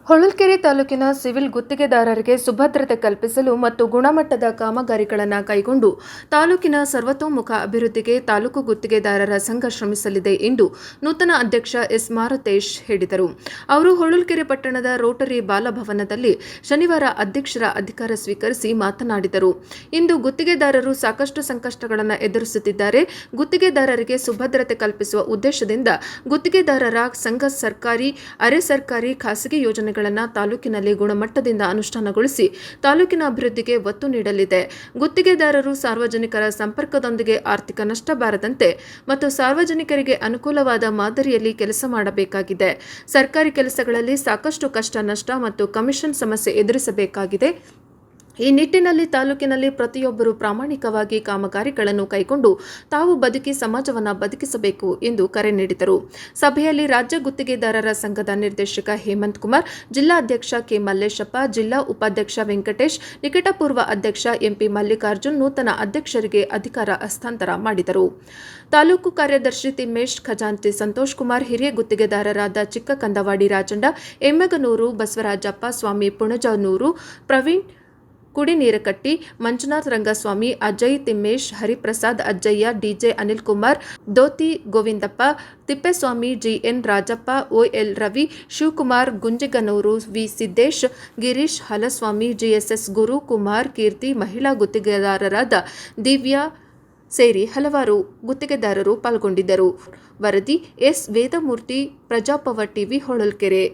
ಹೊಳಲ್ಕೆರೆ ತಾಲೂಕಿನ ಸಿವಿಲ್ ಗುತ್ತಿಗೆದಾರರಿಗೆ ಸುಭದ್ರತೆ ಕಲ್ಪಿಸಲು ಮತ್ತು ಗುಣಮಟ್ಟದ ಕಾಮಗಾರಿಗಳನ್ನು ಕೈಗೊಂಡು ತಾಲೂಕಿನ ಸರ್ವತೋಮುಖ ಅಭಿವೃದ್ಧಿಗೆ ತಾಲೂಕು ಗುತ್ತಿಗೆದಾರರ ಸಂಘ ಶ್ರಮಿಸಲಿದೆ ಎಂದು ನೂತನ ಅಧ್ಯಕ್ಷ ಎಸ್ ಮಾರುತೇಶ್ ಹೇಳಿದರು. ಅವರು ಹೊಳಲ್ಕೆರೆ ಪಟ್ಟಣದ ರೋಟರಿ ಬಾಲಭವನದಲ್ಲಿ ಶನಿವಾರ ಅಧ್ಯಕ್ಷರ ಅಧಿಕಾರ ಸ್ವೀಕರಿಸಿ ಮಾತನಾಡಿದರು. ಇಂದು ಗುತ್ತಿಗೆದಾರರು ಸಾಕಷ್ಟು ಸಂಕಷ್ಟಗಳನ್ನು ಎದುರಿಸುತ್ತಿದ್ದಾರೆ. ಗುತ್ತಿಗೆದಾರರಿಗೆ ಸುಭದ್ರತೆ ಕಲ್ಪಿಸುವ ಉದ್ದೇಶದಿಂದ ಗುತ್ತಿಗೆದಾರರ ಸಂಘ ಸರ್ಕಾರಿ, ಅರೆ ಸರ್ಕಾರಿ, ಖಾಸಗಿ ಯೋಜನೆಗಳನ್ನು ತಾಲೂಕಿನಲ್ಲಿ ಗುಣಮಟ್ಟದಿಂದ ಅನುಷ್ಠಾನಗೊಳಿಸಿ ತಾಲೂಕಿನ ಅಭಿವೃದ್ಧಿಗೆ ಒತ್ತು ನೀಡಲಿದೆ. ಗುತ್ತಿಗೆದಾರರು ಸಾರ್ವಜನಿಕರ ಸಂಪರ್ಕದೊಂದಿಗೆ ಆರ್ಥಿಕ ನಷ್ಟ ಬಾರದಂತೆ ಮತ್ತು ಸಾರ್ವಜನಿಕರಿಗೆ ಅನುಕೂಲವಾದ ಮಾದರಿಯಲ್ಲಿ ಕೆಲಸ ಮಾಡಬೇಕಾಗಿದೆ. ಸರ್ಕಾರಿ ಕೆಲಸಗಳಲ್ಲಿ ಸಾಕಷ್ಟು ಕಷ್ಟ, ನಷ್ಟ ಮತ್ತು ಕಮಿಷನ್ ಸಮಸ್ಯೆ ಎದುರಿಸಬೇಕಾಗಿದೆ. ಈ ನಿಟ್ಟಿನಲ್ಲಿ ತಾಲೂಕಿನಲ್ಲಿ ಪ್ರತಿಯೊಬ್ಬರು ಪ್ರಾಮಾಣಿಕವಾಗಿ ಕಾಮಗಾರಿಗಳನ್ನು ಕೈಗೊಂಡು ತಾವು ಬದುಕಿ ಸಮಾಜವನ್ನು ಬದುಕಿಸಬೇಕು ಎಂದು ಕರೆ ನೀಡಿದರು. ಸಭೆಯಲ್ಲಿ ರಾಜ್ಯ ಗುತ್ತಿಗೆದಾರರ ಸಂಘದ ನಿರ್ದೇಶಕ ಹೇಮಂತ್ ಕುಮಾರ್, ಜಿಲ್ಲಾ ಅಧ್ಯಕ್ಷ ಕೆ ಮಲ್ಲೇಶಪ್ಪ, ಜಿಲ್ಲಾ ಉಪಾಧ್ಯಕ್ಷ ವೆಂಕಟೇಶ್, ನಿಕಟಪೂರ್ವ ಅಧ್ಯಕ್ಷ ಎಂಪಿ ಮಲ್ಲಿಕಾರ್ಜುನ್ ನೂತನ ಅಧ್ಯಕ್ಷರಿಗೆ ಅಧಿಕಾರ ಹಸ್ತಾಂತರ ಮಾಡಿದರು. ತಾಲೂಕು ಕಾರ್ಯದರ್ಶಿ ತಿಮ್ಮೇಶ್, ಖಜಾಂಚಿ ಸಂತೋಷ್ ಕುಮಾರ್, ಹಿರಿಯ ಗುತ್ತಿಗೆದಾರರಾದ ಚಿಕ್ಕ ಕಂದವಾಡಿ ರಾಜಂಡ, ಎಮ್ಮೆಗನೂರು ಬಸವರಾಜಪ್ಪ, ಸ್ವಾಮಿ ಪುಣಜನೂರು, ಪ್ರವೀಣ್ ಕುಡಿನೀರಕಟ್ಟಿ, ಮಂಜುನಾಥ್ ರಂಗಸ್ವಾಮಿ, ಅಜಯ್, ತಿಮ್ಮೇಶ್, ಹರಿಪ್ರಸಾದ್, ಅಜ್ಜಯ್ಯ, ಡಿಜೆ ಅನಿಲ್ ಕುಮಾರ್, ದೋತಿ Govindappa, Thippeswamy, GN Rajappa, OL Ravi, Shivakumar, Gunjiganur, V Siddesh, Girish, Halaswamy, GSS Guru, Kumar, Keerthi, ಮಹಿಳಾ ಗುತ್ತಿಗೆದಾರರಾದ ದಿವ್ಯಾ ಸೇರಿ ಹಲವಾರು ಗುತ್ತಿಗೆದಾರರು ಪಾಲ್ಗೊಂಡಿದ್ದರು. ವರದಿ ಎಸ್ ವೇದಮೂರ್ತಿ, ಪ್ರಜಾಪವ ಟಿವಿ, ಹೊಳಲ್ಕೆರೆ.